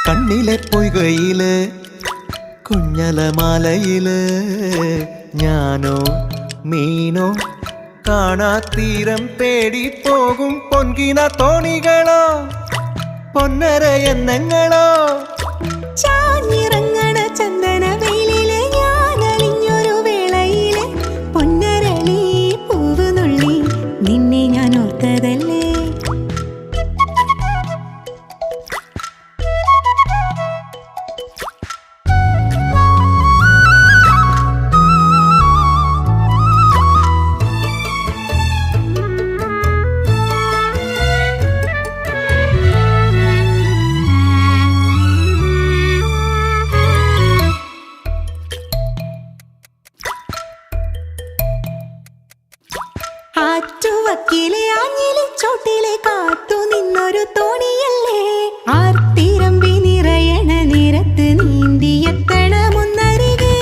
കണ്ണിലെ പൊയ്കയില് കുഞ്ഞലമാലയില് ഞാനോ മീനോ കാണാ തീരം തേടി പോകും പൊൻകിന തോണികളോ പൊന്നര എന്നെങ്ങളോ